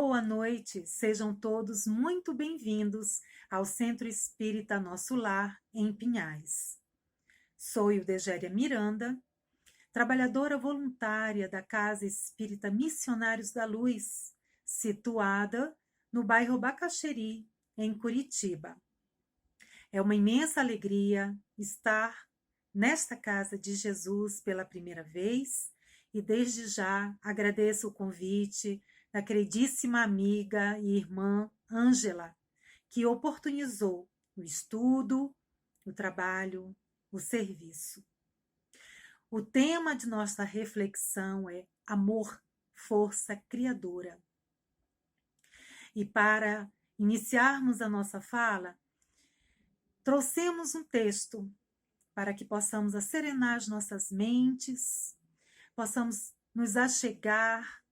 boa noite, sejam todos muito bem-vindos ao Centro Espírita Nosso Lar, em Pinhais. Sou Ildegéria Miranda, trabalhadora voluntária da Casa Espírita Missionários da Luz, situada no bairro Bacaxeri, em Curitiba. É uma imensa alegria estar nesta Casa de Jesus pela primeira vez e desde já agradeço o convite da queridíssima amiga e irmã Ângela, que oportunizou o estudo, o trabalho, o serviço. O tema de nossa reflexão é amor, força criadora. E para iniciarmos a nossa fala, trouxemos um texto para que possamos acerenar as nossas mentes, possamos nos achegar,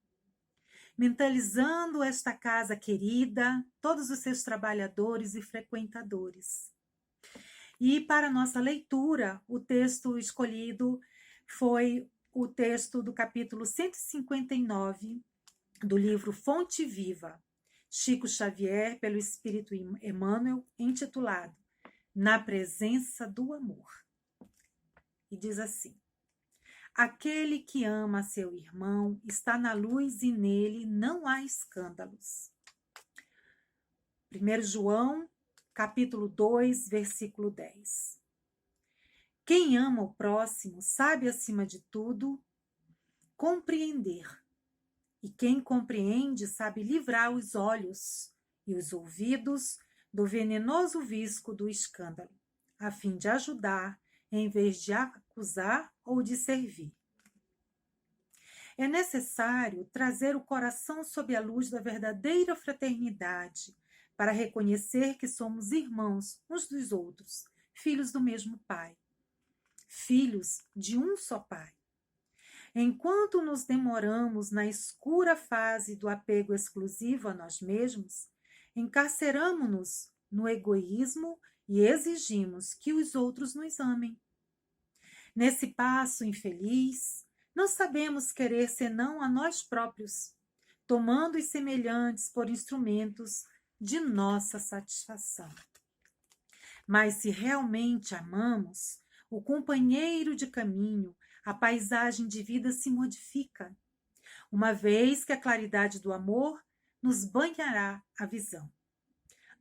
mentalizando esta casa querida, todos os seus trabalhadores e frequentadores. E para nossa leitura, o texto escolhido foi o texto do capítulo 159 do livro Fonte Viva, Chico Xavier, pelo Espírito Emmanuel, intitulado Na Presença do Amor. E diz assim: aquele que ama seu irmão está na luz e nele não há escândalos. 1 João, capítulo 2, versículo 10. Quem ama o próximo sabe, acima de tudo, compreender. E quem compreende sabe livrar os olhos e os ouvidos do venenoso visco do escândalo, a fim de ajudar em vez de acusar ou de servir. É necessário trazer o coração sob a luz da verdadeira fraternidade para reconhecer que somos irmãos uns dos outros, filhos do mesmo Pai, filhos de um só Pai. Enquanto nos demoramos na escura fase do apego exclusivo a nós mesmos, encarceramo-nos no egoísmo e exigimos que os outros nos amem. Nesse passo infeliz, não sabemos querer senão a nós próprios, tomando os semelhantes por instrumentos de nossa satisfação. Mas se realmente amamos, o companheiro de caminho, a paisagem de vida se modifica, uma vez que a claridade do amor nos banhará a visão.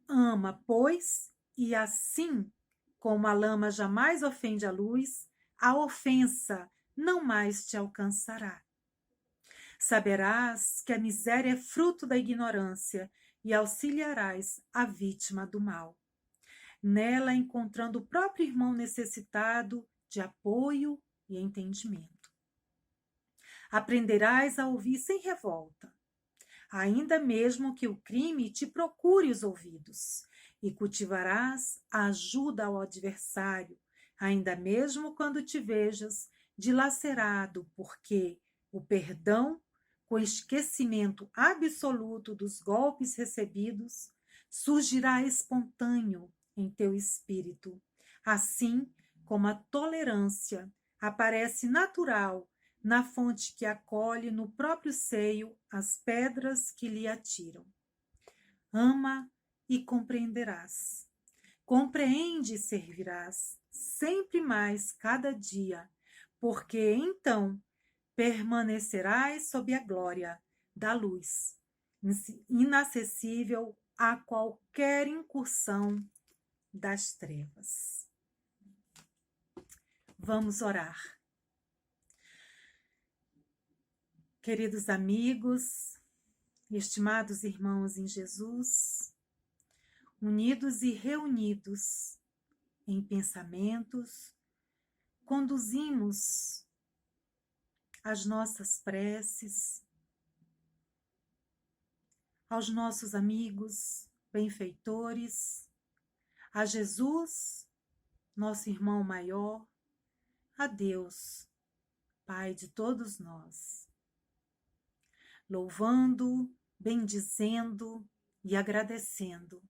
Ama, pois, e assim, como a lama jamais ofende a luz, a ofensa não mais te alcançará. Saberás que a miséria é fruto da ignorância e auxiliarás a vítima do mal, nela encontrando o próprio irmão necessitado de apoio e entendimento. Aprenderás a ouvir sem revolta, ainda mesmo que o crime te procure os ouvidos, e cultivarás a ajuda ao adversário, ainda mesmo quando te vejas dilacerado, porque o perdão, com esquecimento absoluto dos golpes recebidos, surgirá espontâneo em teu espírito, assim como a tolerância aparece natural na fonte que acolhe no próprio seio as pedras que lhe atiram. Ama e compreenderás. Compreende e servirás sempre mais cada dia, porque então permanecerás sob a glória da luz, inacessível a qualquer incursão das trevas. Vamos orar. Queridos amigos, estimados irmãos em Jesus, unidos e reunidos em pensamentos, conduzimos as nossas preces aos nossos amigos benfeitores, a Jesus, nosso irmão maior, a Deus, Pai de todos nós, louvando, bendizendo e agradecendo,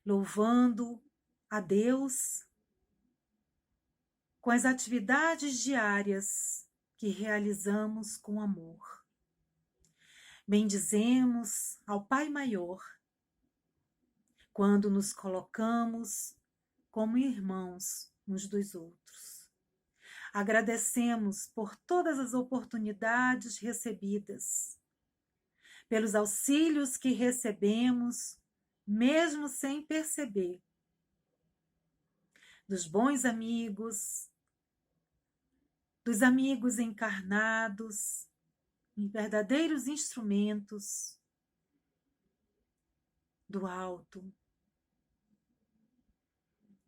louvando a Deus com as atividades diárias que realizamos com amor, Bendizemos ao Pai Maior quando nos colocamos como irmãos uns dos outros. Agradecemos por todas as oportunidades recebidas, pelos auxílios que recebemos, mesmo sem perceber, dos bons amigos, dos amigos encarnados, em verdadeiros instrumentos do alto.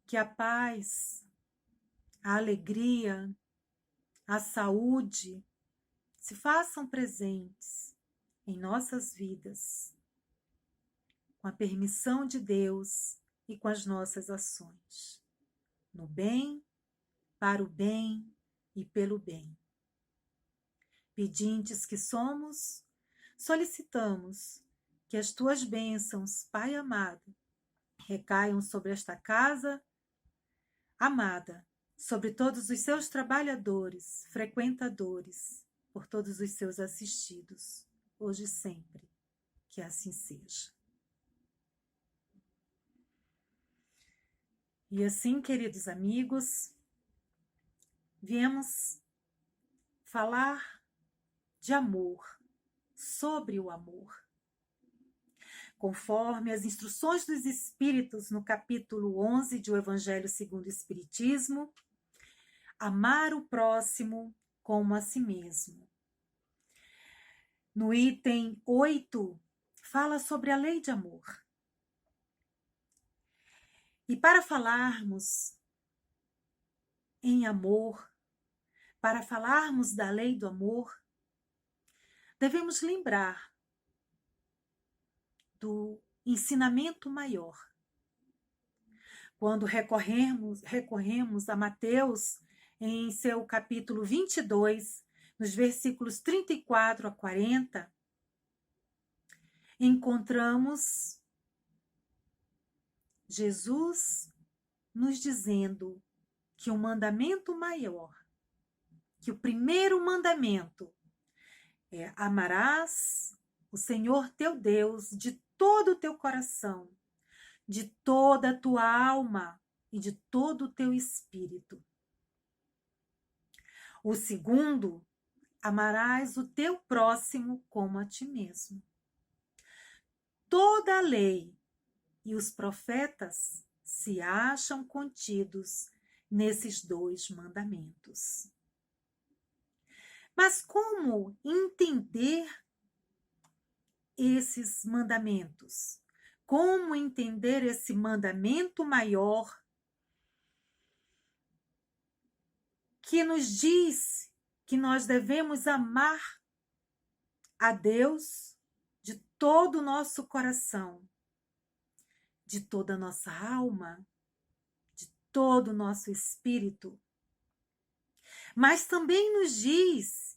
Que a paz, a alegria, a saúde se façam presentes em nossas vidas, com a permissão de Deus e com as nossas ações, no bem, para o bem e pelo bem. Pedintes que somos, solicitamos que as tuas bênçãos, Pai amado, recaiam sobre esta casa amada, sobre todos os seus trabalhadores, frequentadores, por todos os seus assistidos, hoje e sempre, que assim seja. E assim, queridos amigos, viemos falar de amor, sobre o amor. Conforme as instruções dos Espíritos no capítulo 11 de O Evangelho segundo o Espiritismo, amar o próximo como a si mesmo. No item 8, fala sobre a lei de amor. E para falarmos em amor, para falarmos da lei do amor, devemos lembrar do ensinamento maior. Quando recorremos a Mateus, em seu capítulo 22, nos versículos 34 a 40, encontramos Jesus nos dizendo que o mandamento maior, que o primeiro mandamento é: amarás o Senhor teu Deus de todo o teu coração, de toda a tua alma e de todo o teu espírito. O segundo, amarás o teu próximo como a ti mesmo. Toda a lei e os profetas se acham contidos nesses dois mandamentos. Mas como entender esses mandamentos? Como entender esse mandamento maior que nos diz que nós devemos amar a Deus de todo o nosso coração, de toda a nossa alma, de todo o nosso espírito, mas também nos diz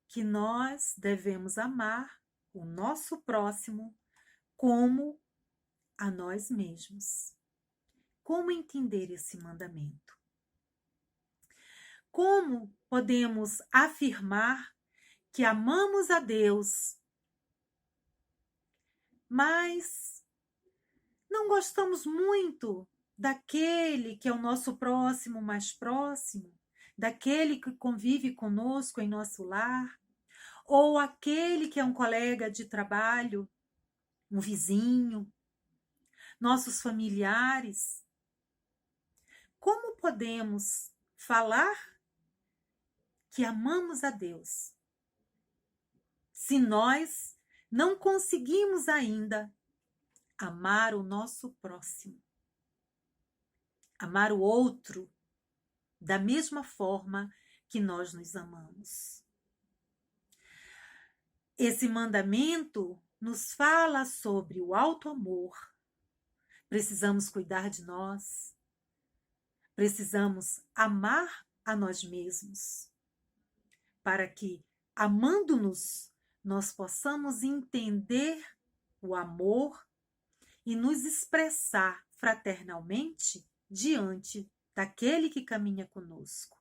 que nós devemos amar o nosso próximo como a nós mesmos. Como entender esse mandamento? Como podemos afirmar que amamos a Deus, mas não gostamos muito daquele que é o nosso próximo mais próximo, daquele que convive conosco em nosso lar, ou aquele que é um colega de trabalho, um vizinho, nossos familiares? Como podemos falar que amamos a Deus se nós não conseguimos ainda amar o nosso próximo, amar o outro da mesma forma que nós nos amamos? Esse mandamento nos fala sobre o alto amor. Precisamos cuidar de nós, precisamos amar a nós mesmos, para que, amando-nos, nós possamos entender o amor e nos expressar fraternalmente diante daquele que caminha conosco.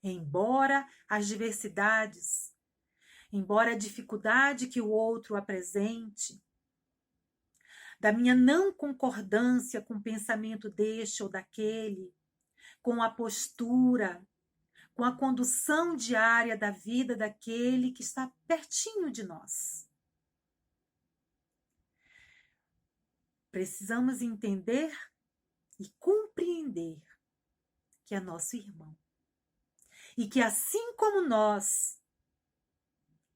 Embora as diversidades, embora a dificuldade que o outro apresente, da minha não concordância com o pensamento deste ou daquele, com a postura, com a condução diária da vida daquele que está pertinho de nós. Precisamos entender e compreender que é nosso irmão. E que assim como nós,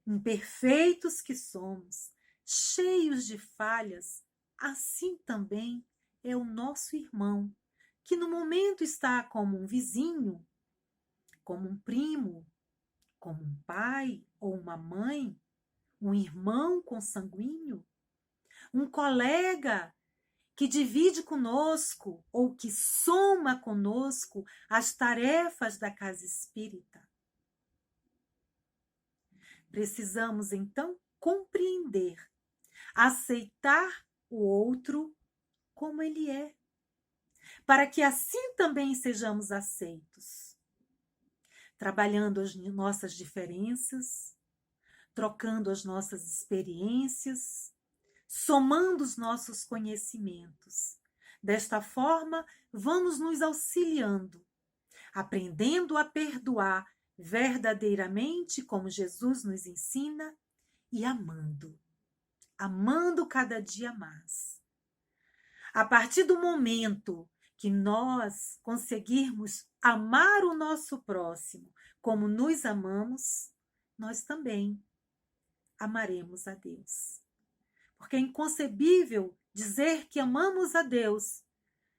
imperfeitos que somos, cheios de falhas, assim também é o nosso irmão, que no momento está como um vizinho, como um primo, como um pai ou uma mãe, um irmão consanguíneo, um colega que divide conosco ou que soma conosco as tarefas da casa espírita. Precisamos, então, compreender, aceitar o outro como ele é, para que assim também sejamos aceitos, trabalhando as nossas diferenças, trocando as nossas experiências, somando os nossos conhecimentos. Desta forma, vamos nos auxiliando, aprendendo a perdoar verdadeiramente, como Jesus nos ensina, e amando cada dia mais. A partir do momento que nós conseguirmos amar o nosso próximo como nos amamos, nós também amaremos a Deus. Porque é inconcebível dizer que amamos a Deus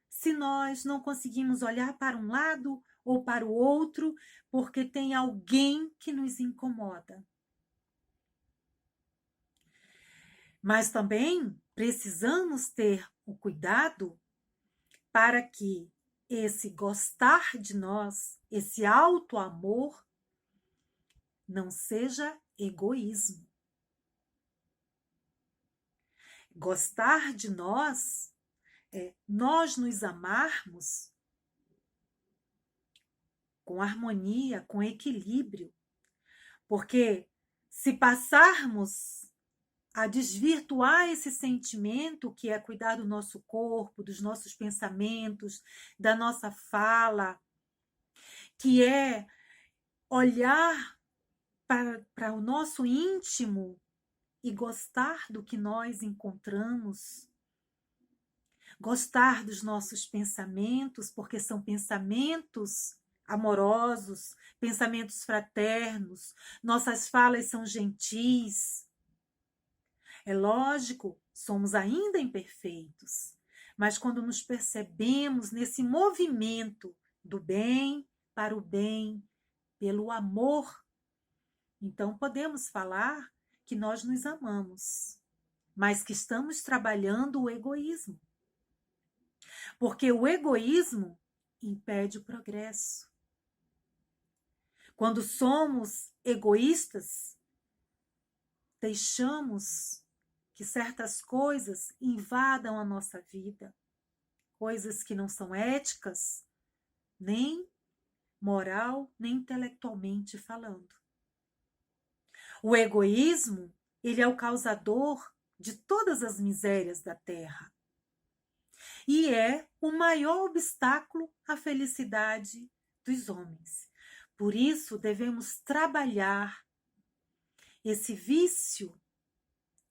se nós não conseguimos olhar para um lado ou para o outro, porque tem alguém que nos incomoda. Mas também precisamos ter o cuidado para que esse gostar de nós, esse auto-amor, não seja egoísmo. Gostar de nós é nós nos amarmos com harmonia, com equilíbrio. Porque se passarmos a desvirtuar esse sentimento, que é cuidar do nosso corpo, dos nossos pensamentos, da nossa fala, que é olhar para o nosso íntimo e gostar do que nós encontramos, gostar dos nossos pensamentos, porque são pensamentos amorosos, pensamentos fraternos, nossas falas são gentis. É lógico, somos ainda imperfeitos, mas quando nos percebemos nesse movimento do bem para o bem, pelo amor, então podemos falar que nós nos amamos, mas que estamos trabalhando o egoísmo. Porque o egoísmo impede o progresso. Quando somos egoístas, deixamos que certas coisas invadam a nossa vida, coisas que não são éticas, nem moral, nem intelectualmente falando. O egoísmo, ele é o causador de todas as misérias da terra. E é o maior obstáculo à felicidade dos homens. Por isso, devemos trabalhar esse vício,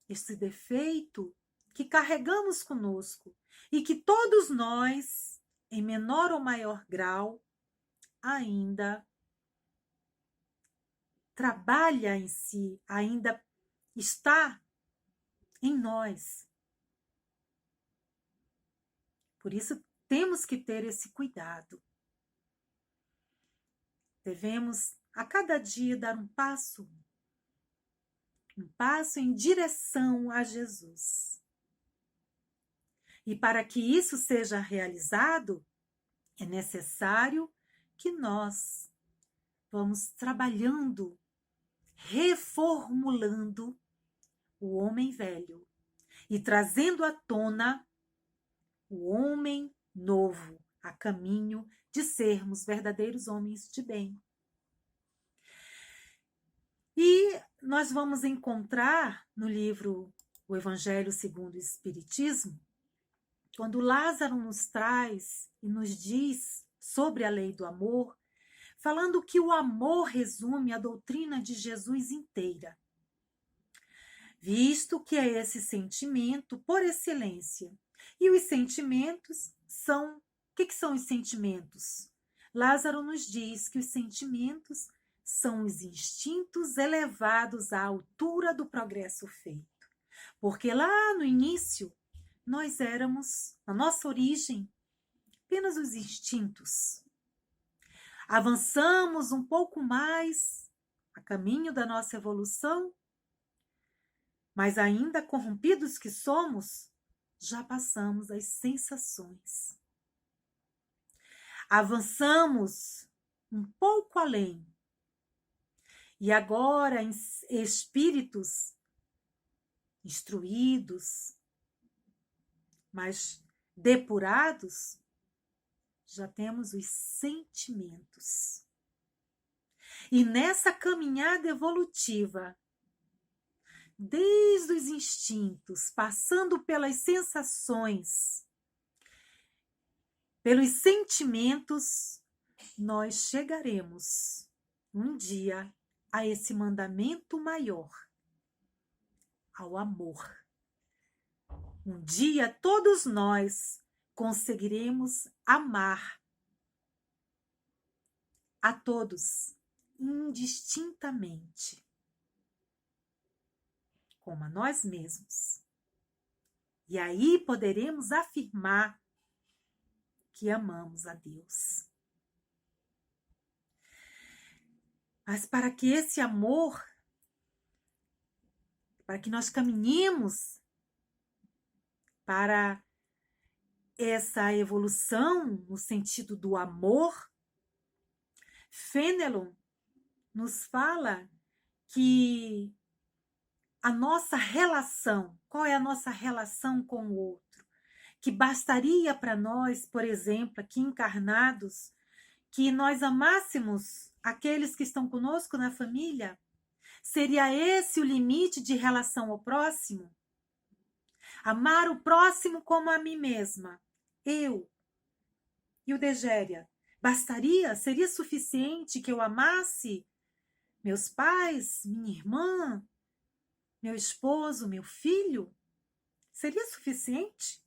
esse defeito que carregamos conosco e que todos nós, em menor ou maior grau, ainda trabalha em si, ainda está em nós. Por isso, temos que ter esse cuidado. Devemos, a cada dia, dar um passo em direção a Jesus. E para que isso seja realizado, é necessário que nós vamos trabalhando, reformulando o homem velho e trazendo à tona o homem novo, a caminho de sermos verdadeiros homens de bem. E nós vamos encontrar no livro O Evangelho segundo o Espiritismo, quando Lázaro nos traz e nos diz sobre a lei do amor, falando que o amor resume a doutrina de Jesus inteira, visto que é esse sentimento por excelência. E os sentimentos são... O que são os sentimentos? Lázaro nos diz que os sentimentos são os instintos elevados à altura do progresso feito. Porque lá no início, nós éramos, na nossa origem, apenas os instintos. Avançamos um pouco mais a caminho da nossa evolução, mas ainda corrompidos que somos, já passamos as sensações. Avançamos um pouco além. E agora, em espíritos instruídos, mas depurados, já temos os sentimentos. E nessa caminhada evolutiva, desde os instintos, passando pelas sensações, pelos sentimentos, nós chegaremos um dia a esse mandamento maior, ao amor. Um dia todos nós conseguiremos amar a todos indistintamente, como a nós mesmos. E aí poderemos afirmar que amamos a Deus. Mas para que esse amor, para que nós caminhemos para essa evolução no sentido do amor, Fenelon nos fala que a nossa relação, qual é a nossa relação com o outro? Que bastaria para nós, por exemplo, aqui encarnados, que nós amássemos aqueles que estão conosco na família? Seria esse o limite de relação ao próximo? Amar o próximo como a mim mesma. Eu e o Degéria. Bastaria? Seria suficiente que eu amasse meus pais, minha irmã, meu esposo, meu filho? Seria suficiente?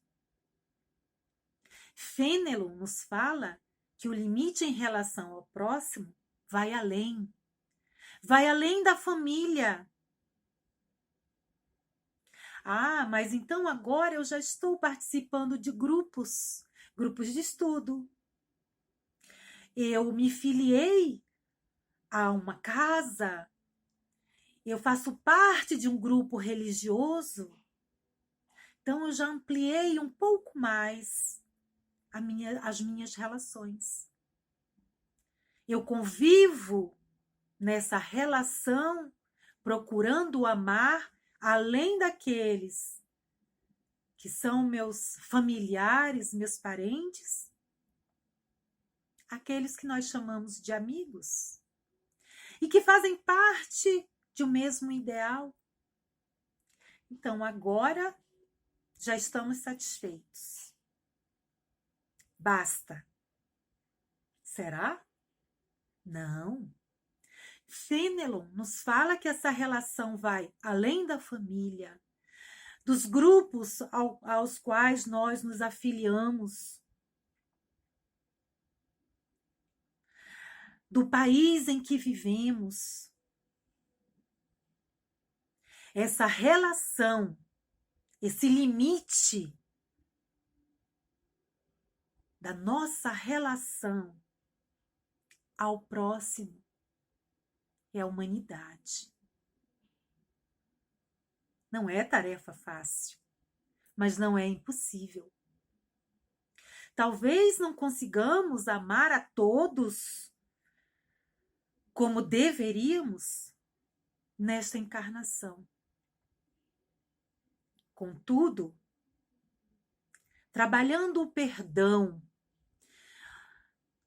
Fenelon nos fala que o limite em relação ao próximo vai além. Vai além da família. Ah, mas então agora eu já estou participando de grupos de estudo. Eu me filiei a uma casa, eu faço parte de um grupo religioso, então eu já ampliei um pouco mais as minhas relações. Eu convivo nessa relação, procurando amar além daqueles que são meus familiares, meus parentes, aqueles que nós chamamos de amigos e que fazem parte de um mesmo ideal. Então, agora já estamos satisfeitos. Basta. Será? Não. Fenelon nos fala que essa relação vai além da família, dos grupos aos quais nós nos afiliamos, do país em que vivemos. Essa relação, esse limite da nossa relação ao próximo é a humanidade. Não é tarefa fácil, mas não é impossível. Talvez não consigamos amar a todos como deveríamos nesta encarnação. Contudo, trabalhando o perdão,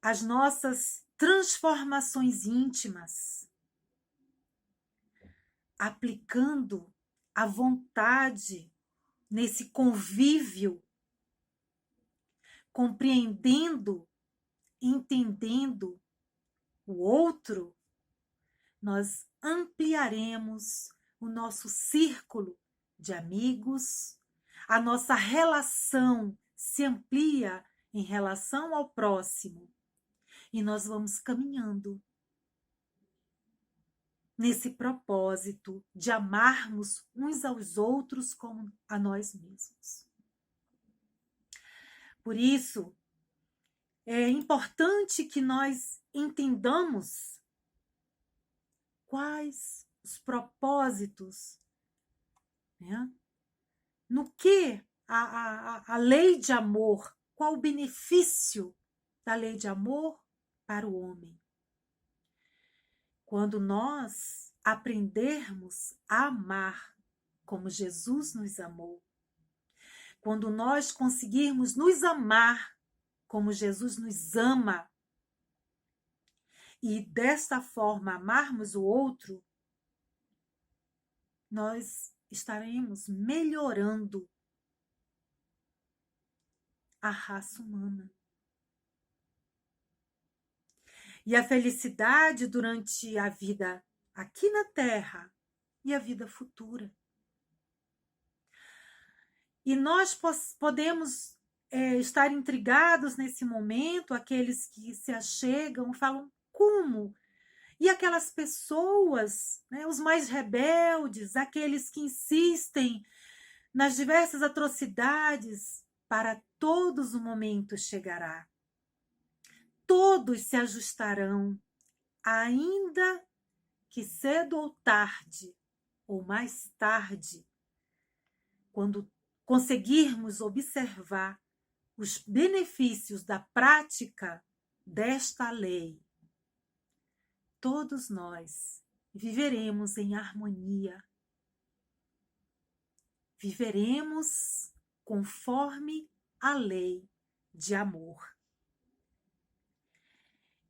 as nossas transformações íntimas, aplicando a vontade nesse convívio, compreendendo, entendendo o outro, nós ampliaremos o nosso círculo de amigos, a nossa relação se amplia em relação ao próximo e nós vamos caminhando nesse propósito de amarmos uns aos outros como a nós mesmos. Por isso, é importante que nós entendamos quais os propósitos, né? No que a lei de amor, qual o benefício da lei de amor para o homem. Quando nós aprendermos a amar como Jesus nos amou, quando nós conseguirmos nos amar como Jesus nos ama, e desta forma amarmos o outro, nós estaremos melhorando a raça humana. E a felicidade durante a vida aqui na Terra e a vida futura. E nós podemos estar intrigados nesse momento, aqueles que se achegam, falam, como? E aquelas pessoas, né, os mais rebeldes, aqueles que insistem nas diversas atrocidades, para todos o momento chegará. Todos se ajustarão, ainda que cedo ou tarde, ou mais tarde, quando conseguirmos observar os benefícios da prática desta lei, todos nós viveremos em harmonia, viveremos conforme a lei de amor.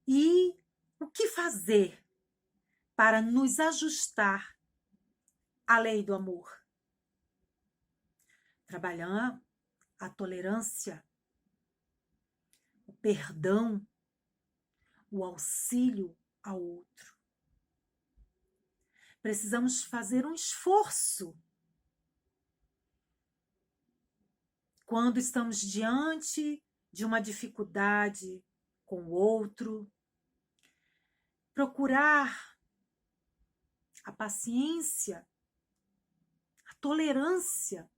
E o que fazer para nos ajustar à lei do amor? Trabalhar a tolerância, o perdão, o auxílio ao outro. Precisamos fazer um esforço quando estamos diante de uma dificuldade com o outro, procurar a paciência, a tolerância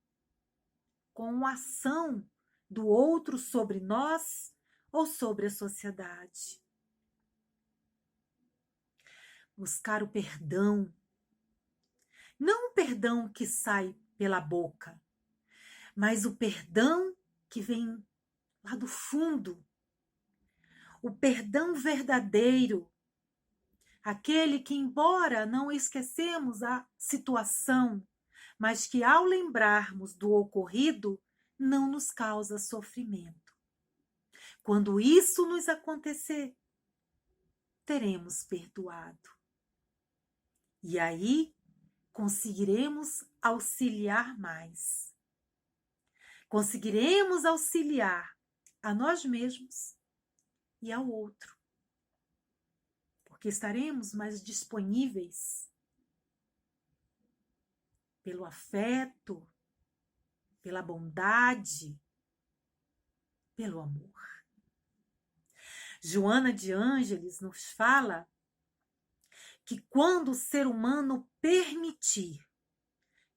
com a ação do outro sobre nós ou sobre a sociedade. Buscar o perdão, não o perdão que sai pela boca, mas o perdão que vem lá do fundo, o perdão verdadeiro, aquele que, embora não esquecemos a situação, mas que ao lembrarmos do ocorrido, não nos causa sofrimento. Quando isso nos acontecer, teremos perdoado. E aí conseguiremos auxiliar mais. Conseguiremos auxiliar a nós mesmos e ao outro. Porque estaremos mais disponíveis pelo afeto, pela bondade, pelo amor. Joana de Ângeles nos fala que quando o ser humano permitir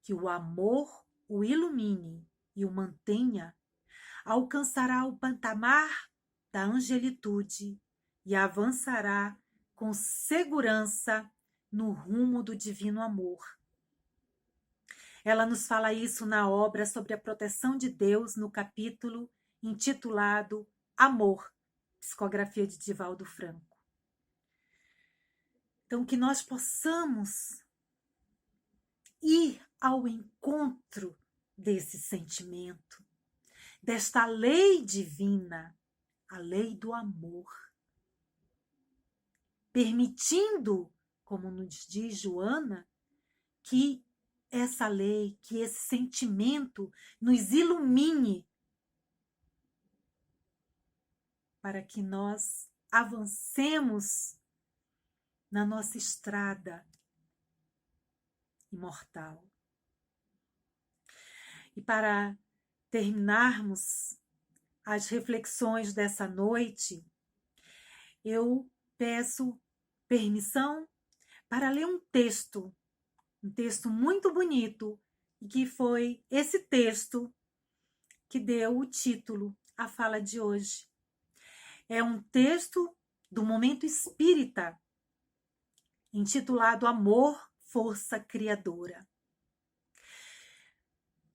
que o amor o ilumine e o mantenha, alcançará o patamar da angelitude e avançará com segurança no rumo do divino amor. Ela nos fala isso na obra sobre a proteção de Deus, no capítulo intitulado Amor, psicografia de Divaldo Franco. Então, que nós possamos ir ao encontro desse sentimento, desta lei divina, a lei do amor, permitindo, como nos diz Joana, que essa lei, que esse sentimento nos ilumine para que nós avancemos na nossa estrada imortal. E para terminarmos as reflexões dessa noite, eu peço permissão para ler um texto muito bonito, e que foi esse texto que deu o título à fala de hoje. É um texto do Momento Espírita, intitulado Amor, Força Criadora.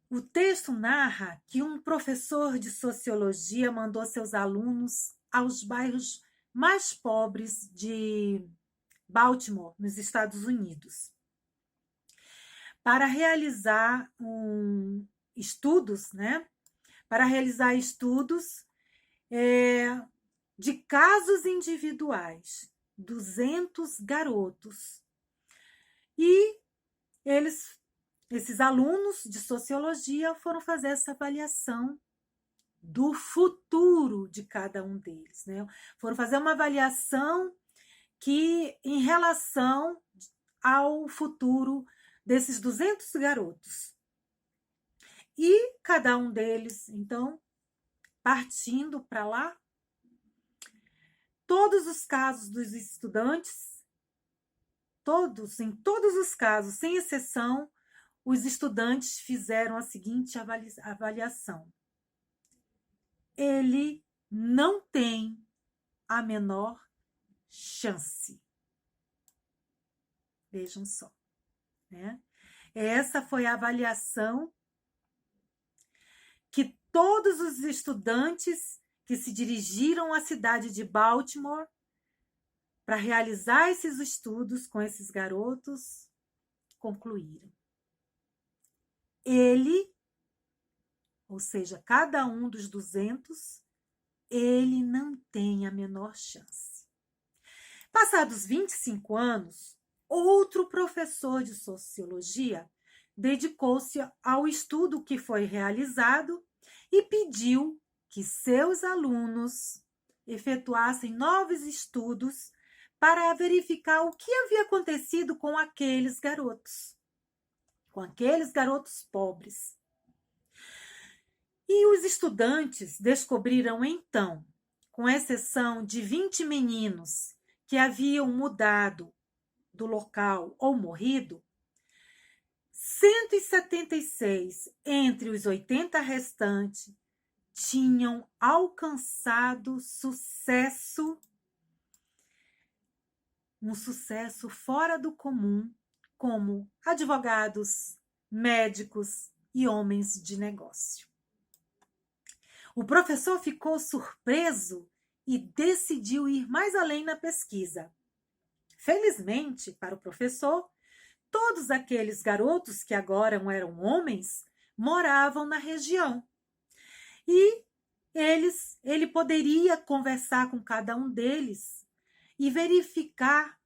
O texto narra que um professor de sociologia mandou seus alunos aos bairros mais pobres de Baltimore, nos Estados Unidos, para realizar estudos, né? Para realizar estudos de casos individuais, 200 garotos. E esses alunos de sociologia foram fazer essa avaliação do futuro de cada um deles, né? Foram fazer uma avaliação que em relação ao futuro desses 200 garotos. E cada um deles, então, partindo para lá, todos os casos dos estudantes, em todos os casos, sem exceção, os estudantes fizeram a seguinte avaliação: ele não tem a menor chance. Vejam só, né? Essa foi a avaliação que todos os estudantes que se dirigiram à cidade de Baltimore para realizar esses estudos com esses garotos concluíram. Ele, ou seja, cada um dos 200, ele não tem a menor chance. Passados 25 anos, outro professor de sociologia dedicou-se ao estudo que foi realizado e pediu que seus alunos efetuassem novos estudos para verificar o que havia acontecido com aqueles garotos pobres. E os estudantes descobriram então, com exceção de 20 meninos que haviam mudado do local ou morrido, 176 entre os 80 restantes tinham alcançado sucesso, um sucesso fora do comum, como advogados, médicos e homens de negócio. O professor ficou surpreso e decidiu ir mais além na pesquisa. Felizmente, para o professor, todos aqueles garotos que agora eram homens moravam na região. E ele poderia conversar com cada um deles e verificar,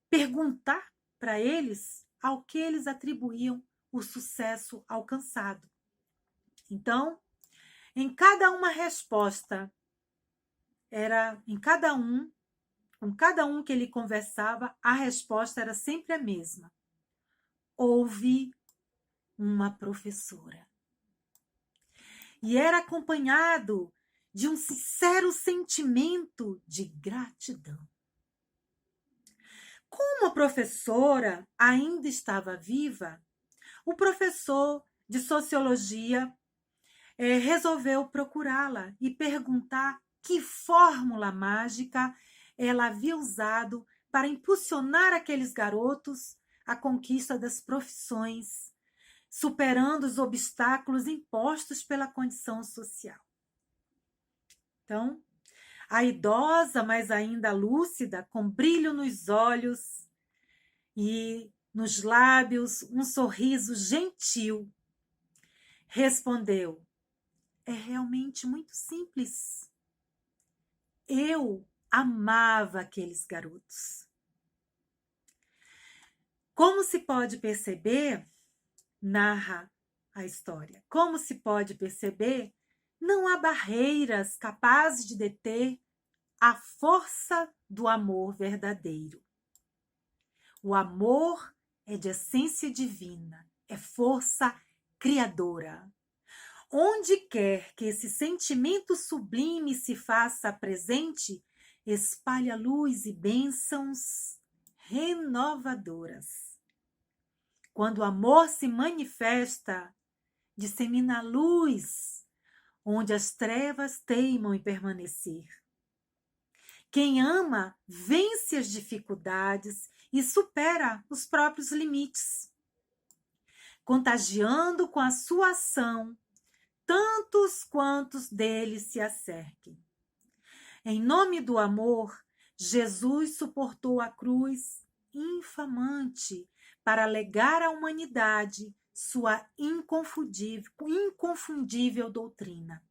perguntar para eles ao que eles atribuíam o sucesso alcançado. Então, em cada uma resposta, com cada um que ele conversava, a resposta era sempre a mesma. Houve uma professora. E era acompanhado de um sincero sentimento de gratidão. Como a professora ainda estava viva, o professor de sociologia resolveu procurá-la e perguntar que fórmula mágica ela havia usado para impulsionar aqueles garotos à conquista das profissões, superando os obstáculos impostos pela condição social. Então, a idosa, mas ainda lúcida, com brilho nos olhos e nos lábios, um sorriso gentil, respondeu: é realmente muito simples. Eu amava aqueles garotos. Como se pode perceber, narra a história, como se pode perceber, não há barreiras capazes de deter a força do amor verdadeiro. O amor é de essência divina, é força criadora. Onde quer que esse sentimento sublime se faça presente, espalha luz e bênçãos renovadoras. Quando o amor se manifesta, dissemina a luz, onde as trevas teimam em permanecer. Quem ama vence as dificuldades e supera os próprios limites, contagiando com a sua ação tantos quantos deles se acerquem. Em nome do amor, Jesus suportou a cruz infamante para legar à humanidade sua inconfundível doutrina.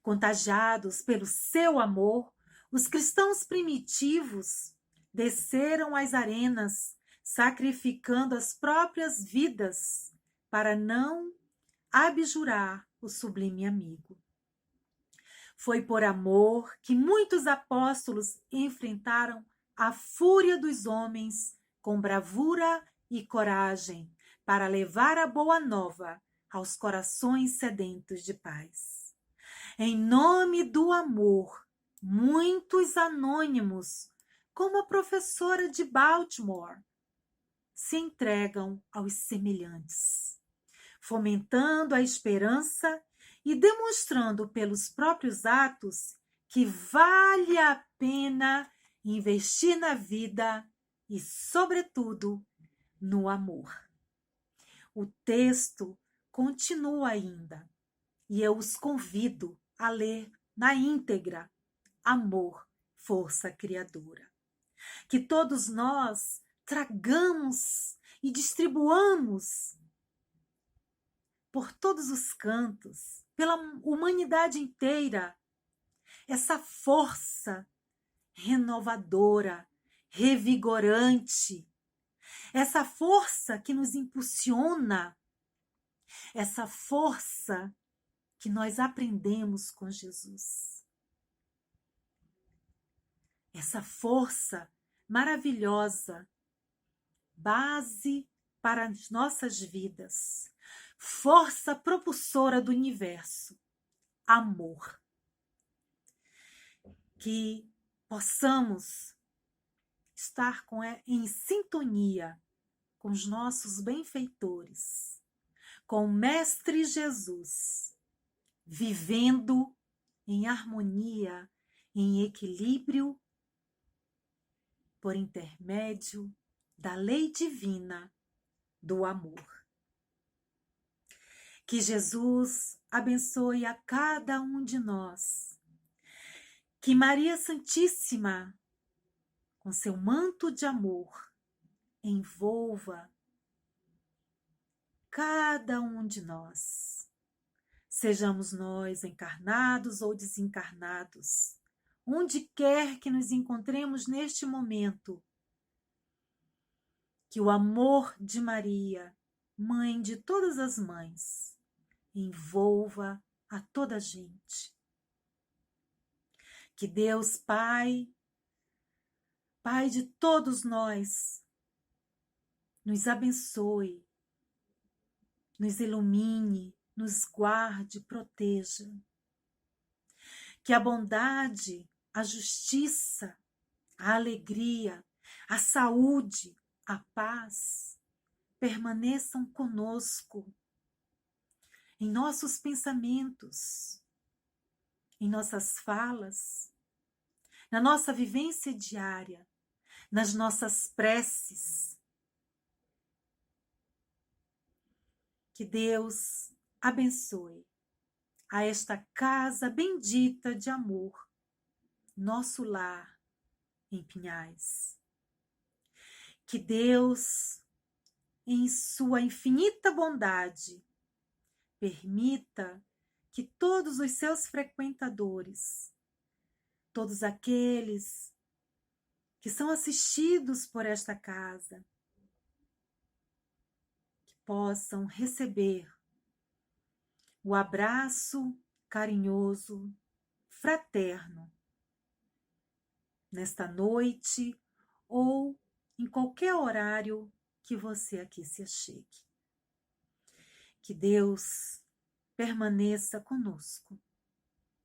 Contagiados pelo seu amor, os cristãos primitivos desceram às arenas, sacrificando as próprias vidas para não abjurar o sublime amigo. Foi por amor que muitos apóstolos enfrentaram a fúria dos homens com bravura e coragem para levar a boa nova aos corações sedentos de paz. Em nome do amor, muitos anônimos, como a professora de Baltimore, se entregam aos semelhantes, fomentando a esperança e demonstrando pelos próprios atos que vale a pena investir na vida e, sobretudo, no amor. O texto continua ainda e eu os convido a ler na íntegra Amor, Força Criadora. Que todos nós tragamos e distribuamos por todos os cantos, pela humanidade inteira, essa força renovadora, revigorante, essa força que nos impulsiona, essa força que nós aprendemos com Jesus. Essa força maravilhosa, base para as nossas vidas, força propulsora do universo, amor. Que possamos estar em sintonia com os nossos benfeitores, com o Mestre Jesus, vivendo em harmonia, em equilíbrio, por intermédio da lei divina do amor. Que Jesus abençoe a cada um de nós. Que Maria Santíssima, com seu manto de amor, envolva cada um de nós. Sejamos nós encarnados ou desencarnados, onde quer que nos encontremos neste momento, que o amor de Maria, mãe de todas as mães, envolva a toda a gente. Que Deus Pai, Pai de todos nós, nos abençoe, nos ilumine, nos guarde, proteja. Que a bondade, a justiça, a alegria, a saúde, a paz permaneçam conosco em nossos pensamentos, em nossas falas, na nossa vivência diária, nas nossas preces. Que Deus abençoe a esta casa bendita de amor, nosso lar em Pinhais. Que Deus, em sua infinita bondade, permita que todos os seus frequentadores, todos aqueles que são assistidos por esta casa, possam receber o abraço carinhoso, fraterno, nesta noite ou em qualquer horário que você aqui se achegue. Que Deus permaneça conosco,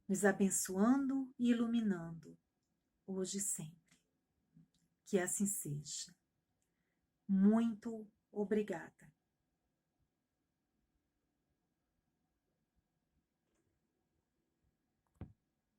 nos abençoando e iluminando, hoje e sempre. Que assim seja. Muito obrigada.